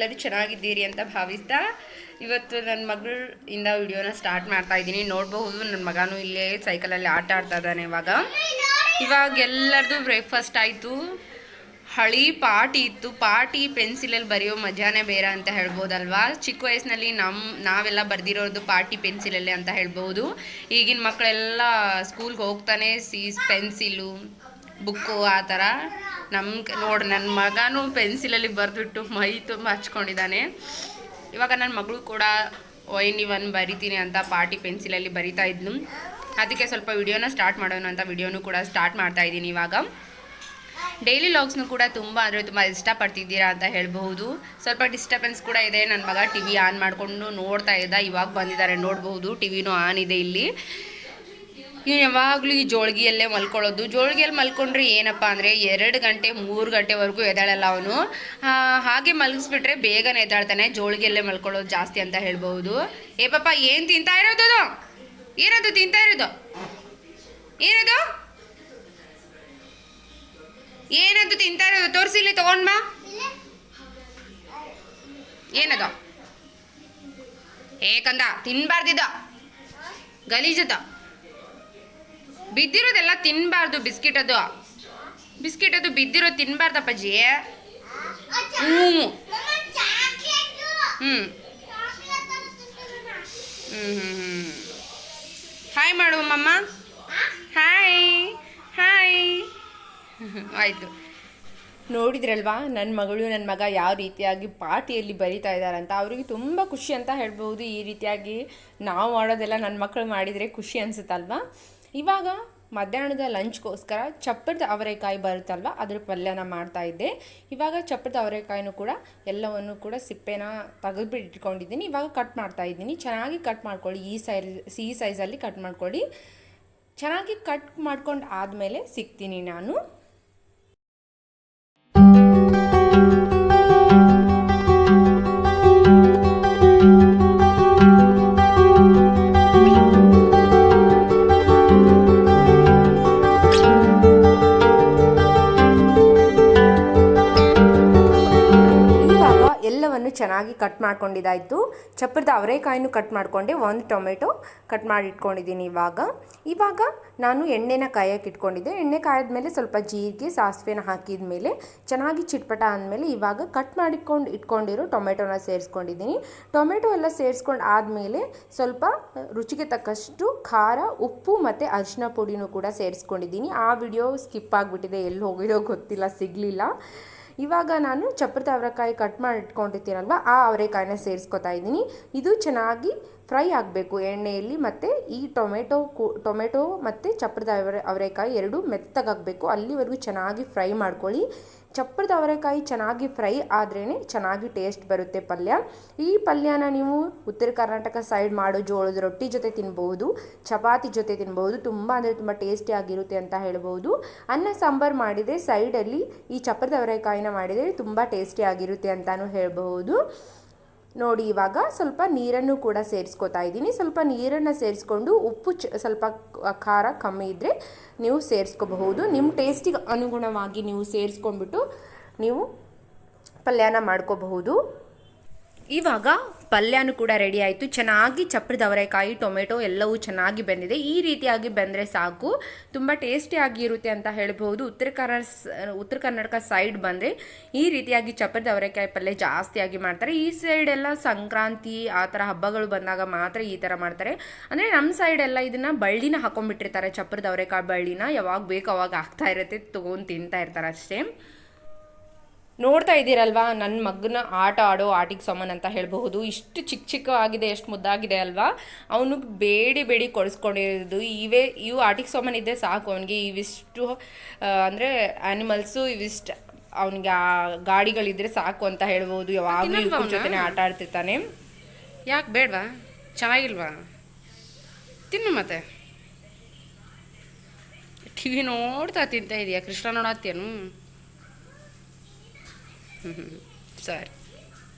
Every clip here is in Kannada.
ಎಲ್ಲರೂ ಚೆನ್ನಾಗಿದ್ದೀರಿ ಅಂತ ಭಾವಿಸ್ತಾ ಇವತ್ತು ನನ್ನ ಮಗಳಿಂದ ವಿಡಿಯೋನ ಸ್ಟಾರ್ಟ್ ಮಾಡ್ತಾ ಇದ್ದೀನಿ. ನೋಡಬಹುದು ನನ್ನ ಮಗನೂ ಇಲ್ಲೇ ಸೈಕಲಲ್ಲಿ ಆಟ ಆಡ್ತಾ ಇದ್ದಾನೆ. ಇವಾಗ ಎಲ್ಲರದು ಬ್ರೇಕ್ಫಾಸ್ಟ್ ಆಯಿತು. ಹಳಿ ಪಾಟಿ ಇತ್ತು. ಪಾಟಿ ಪೆನ್ಸಿಲಲ್ಲಿ ಬರೆಯೋ ಮಜಾನೇ ಬೇರೆ ಅಂತ ಹೇಳ್ಬೋದಲ್ವಾ. ಚಿಕ್ಕ ವಯಸ್ಸಿನಲ್ಲಿ ನಾವೆಲ್ಲ ಬರೆದಿರೋದು ಪಾಟಿ ಪೆನ್ಸಿಲಲ್ಲೇ ಅಂತ ಹೇಳ್ಬೋದು. ಈಗಿನ ಮಕ್ಕಳೆಲ್ಲ ಸ್ಕೂಲ್ಗೆ ಹೋಗ್ತಾನೆ ಪೆನ್ಸಿಲು ಬುಕ್ಕು ಆ ಥರ. ನೋಡಿ ನನ್ನ ಮಗನೂ ಪೆನ್ಸಿಲಲ್ಲಿ ಬರೆದ್ಬಿಟ್ಟು ಮೈ ತುಂಬ ಹಚ್ಕೊಂಡಿದ್ದಾನೆ. ಇವಾಗ ನನ್ನ ಮಗಳು ಕೂಡ ONE1 ಬರಿತೀನಿ ಅಂತ ಪಾಟಿ ಪೆನ್ಸಿಲಲ್ಲಿ ಬರಿತಾ ಇದ್ಲು. ಅದಕ್ಕೆ ಸ್ವಲ್ಪ ವಿಡಿಯೋನ ಸ್ಟಾರ್ಟ್ ಮಾಡೋಣ ಅಂತ ವಿಡಿಯೋನು ಕೂಡ ಸ್ಟಾರ್ಟ್ ಮಾಡ್ತಾ ಇದ್ದೀನಿ. ಇವಾಗ ಡೈಲಿ ಲಾಗ್ಸ್ನು ಕೂಡ ತುಂಬ ಇಷ್ಟಪಡ್ತಿದ್ದೀರಾ ಅಂತ ಹೇಳ್ಬಹುದು. ಸ್ವಲ್ಪ ಡಿಸ್ಟರ್ಬೆನ್ಸ್ ಕೂಡ ಇದೆ. ನನ್ನ ಮಗ TV ಆನ್ ಮಾಡಿಕೊಂಡು ನೋಡ್ತಾ ಇದ್ದ. ಇವಾಗ ಬಂದಿದ್ದಾರೆ ನೋಡ್ಬೋದು. TVನೂ ಆನ್ ಇದೆ ಇಲ್ಲಿ. ಇವ್ನು ಯಾವಾಗಲೂ ಈ ಜೋಳಿಗೆಯಲ್ಲೇ ಮಲ್ಕೊಳ್ಳೋದು. ಜೋಳಿಗೆಯಲ್ಲಿ ಮಲ್ಕೊಂಡ್ರೆ ಏನಪ್ಪ ಅಂದರೆ 2 ಗಂಟೆ 3 ಗಂಟೆವರೆಗೂ ಎದ್ದಾಳಲ್ಲ ಅವನು. ಹಾಗೆ ಮಲಗಿಸ್ಬಿಟ್ರೆ ಬೇಗನೆ ಎದ್ದಾಳ್ತಾನೆ. ಜೋಳಿಗೆಯಲ್ಲೇ ಮಲ್ಕೊಳ್ಳೋದು ಜಾಸ್ತಿ ಅಂತ ಹೇಳ್ಬೋದು. ಏ ಪಾಪ ಏನು ತಿಂತಾ ಇರೋದು? ಏನದು ತಿಂತಾ ಇರೋದು? ಏನದು ಏನದು ತಿಂತಾ ಇರೋದು? ತೋರಿಸಿಲ್ಲಿ ತಗೊಂಡ್ಬಾ. ಏನದ? ಏಕಂದ ತಿನ್ಬಾರ್ದಿದ, ಗಲೀಜದ, ಬಿದ್ದಿರೋದೆಲ್ಲ ತಿನ್ನಬಾರ್ದು. ಬಿಸ್ಕಿಟ್ ಅದು ಬಿದ್ದಿರೋದು ತಿನ್ನಬಾರ್ದಪ್ಪಾಜಿ. ಹಾಯ್ ಮಾಡುವ ಮಮ್ಮ. Hi hi. ಆಯಿತು. ನೋಡಿದ್ರಲ್ವಾ ನನ್ನ ಮಗಳು ನನ್ನ ಮಗ ಯಾವ ರೀತಿಯಾಗಿ ಪಾಟಿಯಲ್ಲಿ ಬರಿತಾ ಇದ್ದಾರಂತ. ಅವರಿಗೆ ತುಂಬ ಖುಷಿ ಅಂತ ಹೇಳ್ಬೋದು. ಈ ರೀತಿಯಾಗಿ ನಾವು ಮಾಡೋದೆಲ್ಲ ನನ್ನ ಮಕ್ಕಳು ಮಾಡಿದರೆ ಖುಷಿ ಅನಿಸುತ್ತಲ್ವಾ. ಇವಾಗ ಮಧ್ಯಾಹ್ನದ ಲಂಚ್ಗೋಸ್ಕರ ಚಪ್ಪರದ ಅವರೆಕಾಯಿ ಬರುತ್ತಲ್ವ, ಅದ್ರ ಪಲ್ಯನ ಮಾಡ್ತಾ ಇದ್ದೆ. ಇವಾಗ ಚಪ್ಪರದ ಅವರೆಕಾಯಿನೂ ಕೂಡ ಎಲ್ಲವನ್ನು ಕೂಡ ಸಿಪ್ಪೆನ ತೆಗೆದುಬಿಟ್ಟು ಇಟ್ಕೊಂಡಿದ್ದೀನಿ. ಇವಾಗ ಕಟ್ ಮಾಡ್ತಾ ಇದ್ದೀನಿ. ಚೆನ್ನಾಗಿ ಕಟ್ ಮಾಡ್ಕೊಳ್ಳಿ. ಈ ಸೈಜಲ್ಲಿ ಕಟ್ ಮಾಡ್ಕೊಳ್ಳಿ. ಚೆನ್ನಾಗಿ ಕಟ್ ಮಾಡ್ಕೊಂಡು ಆದಮೇಲೆ ಸಿಗ್ತೀನಿ ನಾನು. ಎಲ್ಲವನ್ನು ಚೆನ್ನಾಗಿ ಕಟ್ ಮಾಡ್ಕೊಂಡಿದ್ದಾಯಿತು. ಚಪ್ಪರದ ಅವರೆಕಾಯಿನೂ ಕಟ್ ಮಾಡಿಕೊಂಡೆ. 1 ಟೊಮೆಟೊ ಕಟ್ ಮಾಡಿ ಇಟ್ಕೊಂಡಿದ್ದೀನಿ. ಇವಾಗ ನಾನು ಎಣ್ಣೆನ ಕಾಯಕ್ಕೆ ಇಟ್ಕೊಂಡಿದ್ದೆ. ಎಣ್ಣೆ ಕಾಯ್ದ್ಮೇಲೆ ಸ್ವಲ್ಪ ಜೀರಿಗೆ ಸಾಸಿವೆನ ಹಾಕಿದ ಮೇಲೆ ಚೆನ್ನಾಗಿ ಚಿಟ್ಪಟ ಅಂದಮೇಲೆ ಇವಾಗ ಕಟ್ ಇಟ್ಕೊಂಡಿರೋ ಟೊಮೆಟೊನ ಸೇರಿಸ್ಕೊಂಡಿದ್ದೀನಿ. ಟೊಮೆಟೊ ಎಲ್ಲ ಸೇರಿಸ್ಕೊಂಡು ಆದಮೇಲೆ ಸ್ವಲ್ಪ ರುಚಿಗೆ ತಕ್ಕಷ್ಟು ಖಾರ, ಉಪ್ಪು ಮತ್ತು ಅರಿಶಿನ ಪುಡಿನೂ ಕೂಡ ಸೇರಿಸ್ಕೊಂಡಿದ್ದೀನಿ. ಆ ವಿಡಿಯೋ ಸ್ಕಿಪ್ ಆಗಿಬಿಟ್ಟಿದೆ, ಎಲ್ಲಿ ಹೋಗಿದೋ ಗೊತ್ತಿಲ್ಲ, ಸಿಗಲಿಲ್ಲ. ಇವಾಗ ನಾನು ಚಪ್ಪರದ ಅವರೆಕಾಯಿ ಕಟ್ ಮಾಡಿ ಇಟ್ಕೊಂಡಿರ್ತೀನಲ್ವ, ಆ ಅವರೆಕಾಯಿನ ಸೇರಿಸ್ಕೊತಾ ಇದ್ದೀನಿ. ಇದು ಚೆನ್ನಾಗಿ ಫ್ರೈ ಆಗಬೇಕು ಎಣ್ಣೆಯಲ್ಲಿ. ಮತ್ತು ಈ ಟೊಮೆಟೊ ಮತ್ತು ಚಪ್ಪರದ ಅವರೆಕಾಯಿ ಎರಡೂ ಮೆತ್ತಗಾಗಬೇಕು. ಅಲ್ಲಿವರೆಗೂ ಚೆನ್ನಾಗಿ ಫ್ರೈ ಮಾಡ್ಕೊಳ್ಳಿ. ಚಪ್ಪರದ ಅವರೆಕಾಯಿ ಚೆನ್ನಾಗಿ ಫ್ರೈ ಆದ್ರೇ ಚೆನ್ನಾಗಿ ಟೇಸ್ಟ್ ಬರುತ್ತೆ ಪಲ್ಯ. ಈ ಪಲ್ಯನ ನೀವು ಉತ್ತರ ಕರ್ನಾಟಕ ಸೈಡ್ ಮಾಡೋ ಜೋಳದ ರೊಟ್ಟಿ ಜೊತೆ ತಿನ್ಬೋದು, ಚಪಾತಿ ಜೊತೆ ತಿನ್ಬೋದು. ತುಂಬ ಅಂದರೆ ತುಂಬ ಟೇಸ್ಟಿಯಾಗಿರುತ್ತೆ ಅಂತ ಹೇಳ್ಬೋದು. ಅನ್ನ ಸಾಂಬಾರು ಮಾಡಿದರೆ ಸೈಡಲ್ಲಿ ಈ ಚಪ್ಪರದ ಅವರೆಕಾಯಿನ ಮಾಡಿದರೆ ತುಂಬ ಟೇಸ್ಟಿಯಾಗಿರುತ್ತೆ ಅಂತಲೂ ಹೇಳ್ಬೋದು. ನೋಡಿ, ಇವಾಗ ಸ್ವಲ್ಪ ನೀರನ್ನು ಕೂಡ ಸೇರಿಸ್ಕೊತಾ ಇದ್ದೀನಿ. ಸ್ವಲ್ಪ ನೀರನ್ನು ಸೇರಿಸ್ಕೊಂಡು ಉಪ್ಪು ಸ್ವಲ್ಪ ಖಾರ ಕಮ್ಮಿ ಇದ್ದರೆ ನೀವು ಸೇರಿಸ್ಕೋಬಹುದು. ನಿಮ್ಮ ಟೇಸ್ಟಿಗೆ ಅನುಗುಣವಾಗಿ ನೀವು ಸೇರಿಸ್ಕೊಂಡ್ಬಿಟ್ಟು ನೀವು ಪಲ್ಯನ ಮಾಡ್ಕೋಬಹುದು. ಇವಾಗ ಪಲ್ಯನೂ ಕೂಡ ರೆಡಿ ಆಯಿತು. ಚೆನ್ನಾಗಿ ಚಪ್ಪರದ ಅವರೆಕಾಯಿ, ಟೊಮೆಟೊ ಎಲ್ಲವೂ ಚೆನ್ನಾಗಿ ಬೆಂದಿದೆ. ಈ ರೀತಿಯಾಗಿ ಬೆಂದರೆ ಸಾಕು, ತುಂಬ ಟೇಸ್ಟಿಯಾಗಿರುತ್ತೆ ಅಂತ ಹೇಳ್ಬೋದು. ಉತ್ತರ ಕರ್ನಾಟಕ ಸೈಡ್ ಬಂದರೆ ಈ ರೀತಿಯಾಗಿ ಚಪ್ಪರದ ಅವರೆಕಾಯಿ ಪಲ್ಯ ಜಾಸ್ತಿಯಾಗಿ ಮಾಡ್ತಾರೆ. ಈ ಸೈಡೆಲ್ಲ ಸಂಕ್ರಾಂತಿ ಆ ಥರ ಹಬ್ಬಗಳು ಬಂದಾಗ ಮಾತ್ರ ಈ ಥರ ಮಾಡ್ತಾರೆ. ಅಂದರೆ ನಮ್ಮ ಸೈಡೆಲ್ಲ ಇದನ್ನು ಬಳ್ಳಿನ ಹಾಕೊಂಡ್ಬಿಟ್ಟಿರ್ತಾರೆ. ಚಪ್ಪರದ ಅವರೆಕಾಯಿ ಬಳ್ಳಿನ ಯಾವಾಗ ಬೇಕು ಅವಾಗ ಆಗ್ತಾ ಇರುತ್ತೆ, ತೊಗೊಂಡು ತಿಂತಾ ಇರ್ತಾರೆ ಅಷ್ಟೇ. ನೋಡ್ತಾ ಇದ್ದೀರಲ್ವಾ ನನ್ನ ಮಗನ ಆಟ ಆಡೋ ಆಟಿಕೆ ಸಾಮಾನು ಅಂತ ಹೇಳಬಹುದು. ಇಷ್ಟು ಚಿಕ್ಕ ಆಗಿದೆ, ಎಷ್ಟು ಮುದ್ದಾಗಿದೆ ಅಲ್ವಾ. ಅವನು ಬೇಡಿ ಕೊಡಿಸ್ಕೊಂಡಿರೋದು ಇವು ಆಟಿಕೆ ಸಾಮಾನು ಇದ್ದರೆ ಸಾಕು ಅವನಿಗೆ. ಇವಿಷ್ಟು ಅಂದರೆ ಆ್ಯನಿಮಲ್ಸು ಇವಿಷ್ಟು ಅವನಿಗೆ ಆ ಗಾಡಿಗಳಿದ್ರೆ ಸಾಕು ಅಂತ ಹೇಳ್ಬೋದು. ಯಾವಾಗಲೂ ಇವ್ರ ಜೊತೆನೇ ಆಟ ಆಡ್ತಿರ್ತಾನೆ. ಯಾಕೆ ಬೇಡವಾ? ಚೆನ್ನಾಗಿಲ್ವಾ? ತಿನ್ನು. ಮತ್ತೆ TV ನೋಡ್ತಾ ತಿಂತಾ ಇದೆಯಾ? ಕೃಷ್ಣ ನೋಡತ್ತೇನು? ಸರಿ.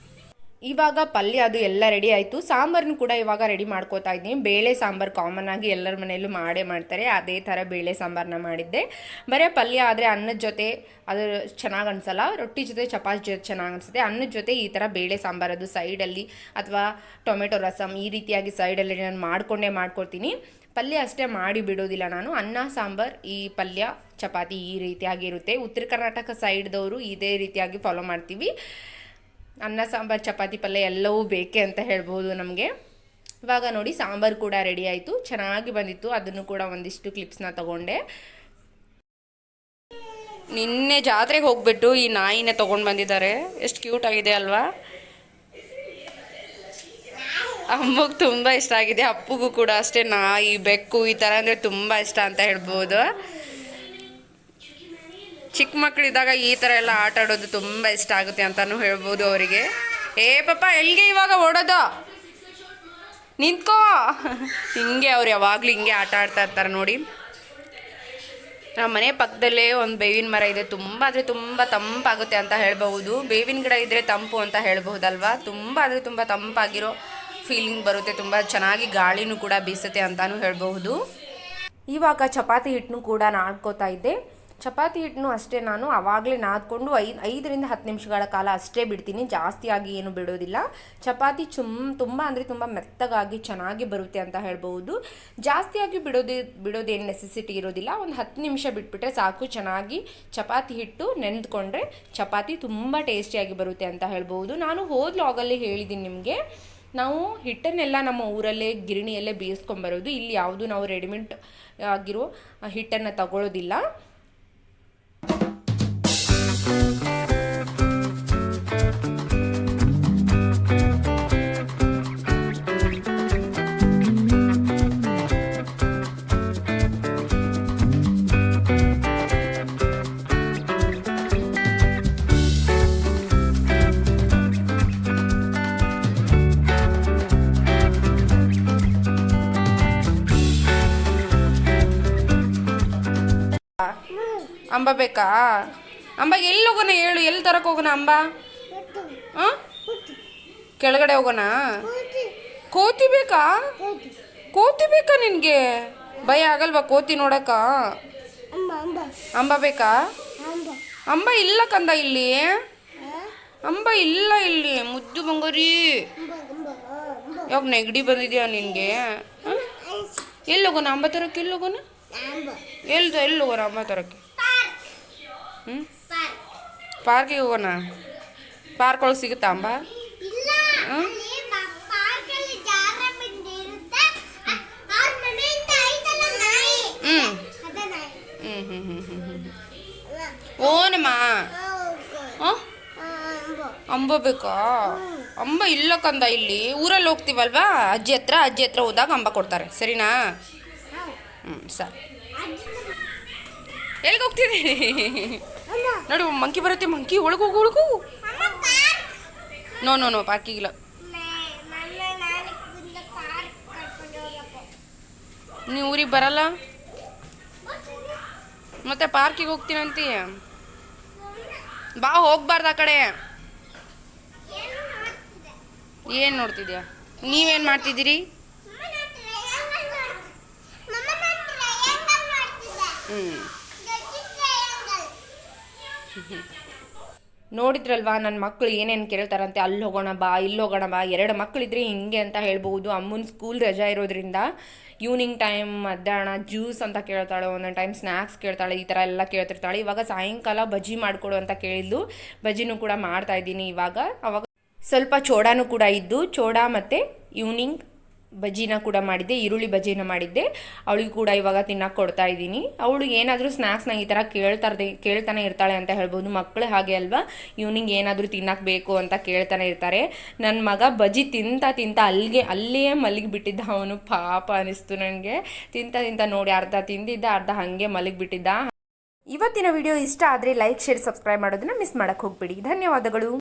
ಇವಾಗ ಪಲ್ಯ ಅದು ಎಲ್ಲ ರೆಡಿ ಆಯಿತು. ಸಾಂಬಾರನ್ನು ಕೂಡ ಇವಾಗ ರೆಡಿ ಮಾಡ್ಕೋತಾ ಇದ್ದೀನಿ. ಬೇಳೆ ಸಾಂಬಾರು ಕಾಮನ್ ಆಗಿ ಎಲ್ಲರ ಮನೆಯಲ್ಲೂ ಮಾಡೇ ಮಾಡ್ತಾರೆ, ಅದೇ ಥರ ಬೇಳೆ ಸಾಂಬಾರನ್ನ ಮಾಡಿದ್ದೆ. ಬರೀ ಪಲ್ಯ ಆದರೆ ಅನ್ನದ ಜೊತೆ ಅದು ಚೆನ್ನಾಗಿ ಅನಿಸಲ್ಲ, ರೊಟ್ಟಿ ಜೊತೆ ಚಪಾತಿ ಜೊತೆ ಚೆನ್ನಾಗಿ ಅನಿಸುತ್ತೆ. ಅನ್ನದ ಜೊತೆ ಈ ಥರ ಬೇಳೆ ಸಾಂಬಾರು ಅದು ಸೈಡಲ್ಲಿ ಅಥವಾ ಟೊಮೆಟೊ ರಸಮ್ ಈ ರೀತಿಯಾಗಿ ಸೈಡಲ್ಲಿ ನಾನು ಮಾಡ್ಕೊಳ್ತೀನಿ. ಪಲ್ಯ ಅಷ್ಟೇ ಮಾಡಿ ಬಿಡೋದಿಲ್ಲ ನಾನು. ಅನ್ನ ಸಾಂಬಾರು ಈ ಪಲ್ಯ ಚಪಾತಿ ಈ ರೀತಿಯಾಗಿರುತ್ತೆ. ಉತ್ತರ ಕರ್ನಾಟಕ ಸೈಡ್ದವರು ಇದೇ ರೀತಿಯಾಗಿ ಫಾಲೋ ಮಾಡ್ತೀವಿ. ಅನ್ನ ಸಾಂಬಾರು ಚಪಾತಿ ಪಲ್ಯ ಎಲ್ಲವೂ ಬೇಕೇ ಅಂತ ಹೇಳ್ಬೋದು ನಮಗೆ. ಇವಾಗ ನೋಡಿ ಸಾಂಬಾರು ಕೂಡ ರೆಡಿ ಆಯಿತು, ಚೆನ್ನಾಗಿ ಬಂದಿತ್ತು. ಅದನ್ನು ಕೂಡ ಒಂದಿಷ್ಟು ಕ್ಲಿಪ್ಸ್ನ ತಗೊಂಡೆ. ನಿನ್ನೆ ಜಾತ್ರೆಗೆ ಹೋಗ್ಬಿಟ್ಟು ಈ ನಾಯಿನೇ ತೊಗೊಂಡು ಬಂದಿದ್ದಾರೆ. ಎಷ್ಟು ಕ್ಯೂಟ್ ಆಗಿದೆ ಅಲ್ವಾ? ಅಮ್ಮಗೆ ತುಂಬ ಇಷ್ಟ ಆಗಿದೆ, ಅಪ್ಪಗೂ ಕೂಡ ಅಷ್ಟೇ. ನಾಯಿ ಬೆಕ್ಕು ಈ ಥರ ಅಂದರೆ ತುಂಬ ಇಷ್ಟ ಅಂತ ಹೇಳ್ಬೋದು. ಚಿಕ್ಕ ಮಕ್ಕಳಿದ್ದಾಗ ಈ ಥರ ಎಲ್ಲ ಆಟ ಆಡೋದು ತುಂಬ ಇಷ್ಟ ಆಗುತ್ತೆ ಅಂತಲೂ ಹೇಳ್ಬೋದು ಅವರಿಗೆ. ಪಾಪ ಎಲ್ಲಿಗೆ ಇವಾಗ ಓಡೋದು? ನಿಂತ್ಕೋ. ಹಿಂಗೆ ಅವ್ರು ಯಾವಾಗಲೂ ಹಿಂಗೆ ಆಟ ಆಡ್ತಾ ಇರ್ತಾರೆ ನೋಡಿ. ನಮ್ಮ ಮನೆ ಪಕ್ಕದಲ್ಲೇ ಒಂದು ಬೇವಿನ ಮರ ಇದೆ. ತುಂಬ ಆದರೆ ತುಂಬ ತಂಪಾಗುತ್ತೆ ಅಂತ ಹೇಳ್ಬಹುದು. ಬೇವಿನ ಗಿಡ ಇದ್ದರೆ ತಂಪು ಅಂತ ಹೇಳ್ಬಹುದಲ್ವಾ? ತುಂಬ ಆದರೆ ತುಂಬ ತಂಪಾಗಿರೋ ಫೀಲಿಂಗ್ ಬರುತ್ತೆ, ತುಂಬ ಚೆನ್ನಾಗಿ ಗಾಳಿನೂ ಕೂಡ ಬೀಸುತ್ತೆ ಅಂತಲೂ ಹೇಳ್ಬಹುದು. ಇವಾಗ ಚಪಾತಿ ಹಿಟ್ಟನ್ನು ಕೂಡ ನಾದ್ಕೋತಾ ಇದ್ದೆ. ಚಪಾತಿ ಹಿಟ್ಟನ್ನು ಅಷ್ಟೇ ನಾನು ಆವಾಗಲೇ ನಾದ್ಕೊಂಡು 5ರಿಂದ 10 ನಿಮಿಷಗಳ ಕಾಲ ಅಷ್ಟೇ ಬಿಡ್ತೀನಿ, ಜಾಸ್ತಿಯಾಗಿ ಏನು ಬಿಡೋದಿಲ್ಲ. ಚಪಾತಿ ತುಂಬ ಅಂದರೆ ತುಂಬ ಮೆತ್ತಗಾಗಿ ಚೆನ್ನಾಗಿ ಬರುತ್ತೆ ಅಂತ ಹೇಳ್ಬೋದು. ಜಾಸ್ತಿಯಾಗಿ ಬಿಡೋದೇನು ನೆಸೆಸಿಟಿ ಇರೋದಿಲ್ಲ. ಒಂದು 10 ನಿಮಿಷ ಬಿಟ್ಬಿಟ್ರೆ ಸಾಕು. ಚೆನ್ನಾಗಿ ಚಪಾತಿ ಹಿಟ್ಟು ನೆನೆದುಕೊಂಡ್ರೆ ಚಪಾತಿ ತುಂಬ ಟೇಸ್ಟಿಯಾಗಿ ಬರುತ್ತೆ ಅಂತ ಹೇಳ್ಬೋದು. ನಾನು ಹೋದ ಲಾಗಲ್ಲಿ ಹೇಳಿದ್ದೀನಿ ನಿಮಗೆ, ನಾವು ಹಿಟ್ಟನ್ನೆಲ್ಲ ನಮ್ಮ ಊರಲ್ಲೇ ಗಿರಣಿಯಲ್ಲೇ ಬೇಯಿಸ್ಕೊಂಬರೋದು. ಇಲ್ಲಿ ಯಾವುದು ನಾವು ರೆಡಿಮೇಡ್ ಆಗಿರೋ ಹಿಟ್ಟನ್ನು ತಗೊಳ್ಳೋದಿಲ್ಲ. ಅಂಬ ಬೇಕಾ? ಅಂಬ ಎಲ್ಲಿ ಹೋಗೋಣ ಹೇಳು, ಎಲ್ಲಿ ತರಕ್ಕೆ ಹೋಗೋಣ ಅಂಬ? ಹಾಂ, ಕೆಳಗಡೆ ಹೋಗೋಣ. ಕೋತಿ ಬೇಕಾ? ಕೋತಿ ಬೇಕಾ ನಿನಗೆ? ಭಯ ಆಗಲ್ವಾ ಕೋತಿ ನೋಡಕ್ಕ? ಅಂಬ ಬೇಕಾ? ಅಂಬ ಇಲ್ಲ ಕಂದ ಇಲ್ಲಿ, ಅಂಬ ಇಲ್ಲ ಇಲ್ಲಿ. ಮುದ್ದು ಬಂಗಾರಿ, ಯಾವಾಗ ನೆಗಡಿ ಬಂದಿದ್ಯಾ ನಿನಗೆ? ಎಲ್ಲಿ ಹೋಗೋಣ ಅಂಬ ತರಕ್ಕೆ? ಎಲ್ಲಿ ಹೋಗೋಣ? ಎಲ್ಲಿ ಹೋಗೋಣ ಅಂಬ ತರಕ್ಕೆ? ಪಾರ್ಕಿಗೆ ಹೋಗೋಣ. ಪಾರ್ಕ್ ಒಳಗೆ ಸಿಗುತ್ತಾ ಅಂಬ? ಓನಮ್ಮ. ಅಂಬ ಬೇಕಾ? ಅಂಬ ಇಲ್ಲ ಕಂದ ಇಲ್ಲಿ. ಊರಲ್ಲಿ ಹೋಗ್ತೀವಲ್ವಾ ಅಜ್ಜಿ ಹತ್ರ ಹೋದಾಗ ಅಂಬ ಕೊಡ್ತಾರೆ, ಸರಿನಾ? ಸರಿ. ಎಲ್ಲಿಗೆ ಹೋಗ್ತಿದ್ದೀರಿ? ನೋಡಿ ಮಂಕಿ ಬರುತ್ತೆ, ಮಂಕಿ ಒಳಗೋಗು. ನೋ ಪಾರ್ಕಿಗಿಲ್ಲ. ನೀವು ಊರಿಗೆ ಬರಲ್ಲ ಮತ್ತೆ ಪಾರ್ಕಿಗೆ ಹೋಗ್ತೀನಂತೀ? ಬಾ, ಹೋಗ್ಬಾರ್ದು ಆ ಕಡೆ. ಏನು ನೋಡ್ತಿದ್ಯಾ? ನೀವೇನು ಮಾಡ್ತಿದ್ದೀರಿ? ನೋಡಿದ್ರಲ್ವಾ ನನ್ನ ಮಕ್ಕಳು ಏನೇನು ಕೇಳ್ತಾರಂತೆ, ಅಲ್ಲಿ ಹೋಗೋಣ ಬಾ, ಇಲ್ಲಿ ಹೋಗೋಣ ಬಾ. 2 ಮಕ್ಕಳಿದ್ರೆ ಹಿಂಗೆ ಅಂತ ಹೇಳ್ಬೋದು. ಅಮ್ಮನ ಸ್ಕೂಲ್ ರಜಾ ಇರೋದ್ರಿಂದ ಈವ್ನಿಂಗ್ ಟೈಮ್ ಮಧ್ಯಾಹ್ನ ಜ್ಯೂಸ್ ಅಂತ ಕೇಳ್ತಾಳೆ, ಒಂದೊಂದು ಟೈಮ್ ಸ್ನ್ಯಾಕ್ಸ್ ಕೇಳ್ತಾಳೆ, ಈ ಥರ ಎಲ್ಲ ಕೇಳ್ತಿರ್ತಾಳೆ. ಇವಾಗ ಸಾಯಂಕಾಲ ಬಜ್ಜಿ ಮಾಡಿಕೊಡು ಅಂತ ಕೇಳಿದ್ಲು. ಬಜ್ಜಿನೂ ಕೂಡ ಮಾಡ್ತಾಯಿದ್ದೀನಿ ಇವಾಗ. ಅವಾಗ ಸ್ವಲ್ಪ ಚೋಡಾನು ಕೂಡ ಇದ್ದು, ಚೋಡ ಮತ್ತು ಈವ್ನಿಂಗ್ ಬಜ್ಜಿನ ಕೂಡ ಮಾಡಿದ್ದೆ, ಈರುಳ್ಳಿ ಬಜ್ಜಿನ ಮಾಡಿದ್ದೆ. ಅವಳಿಗೆ ಕೂಡ ಇವಾಗ ತಿನ್ನಕ್ಕೆ ಕೊಡ್ತಾ ಇದ್ದೀನಿ. ಅವಳು ಏನಾದರೂ ಸ್ನ್ಯಾಕ್ಸ್ನ ಈ ಥರ ಕೇಳ್ತಾನೆ ಇರ್ತಾಳೆ ಅಂತ ಹೇಳ್ಬೋದು. ಮಕ್ಕಳು ಹಾಗೆ ಅಲ್ವಾ, ಈವ್ನಿಂಗ್ ಏನಾದರೂ ತಿನ್ನಕ್ಕೆ ಬೇಕು ಅಂತ ಕೇಳ್ತಾನೆ ಇರ್ತಾರೆ. ನನ್ನ ಮಗ ಬಜ್ಜಿ ತಿಂತ ಅಲ್ಲೇ ಮಲಗಿಬಿಟ್ಟಿದ್ದ. ಅವನು ಪಾಪ ಅನಿಸ್ತು ನನಗೆ. ತಿಂತ ನೋಡಿ ಅರ್ಧ ತಿಂದಿದ್ದ, ಅರ್ಧ ಹಾಗೆ ಮಲಗಿಬಿಟ್ಟಿದ್ದ. ಇವತ್ತಿನ ವಿಡಿಯೋ ಇಷ್ಟ ಆದರೆ ಲೈಕ್, ಶೇರ್, ಸಬ್ಸ್ಕ್ರೈಬ್ ಮಾಡೋದನ್ನ ಮಿಸ್ ಮಾಡೋಕ್ಕೆ ಹೋಗ್ಬೇಡಿ. ಧನ್ಯವಾದಗಳು.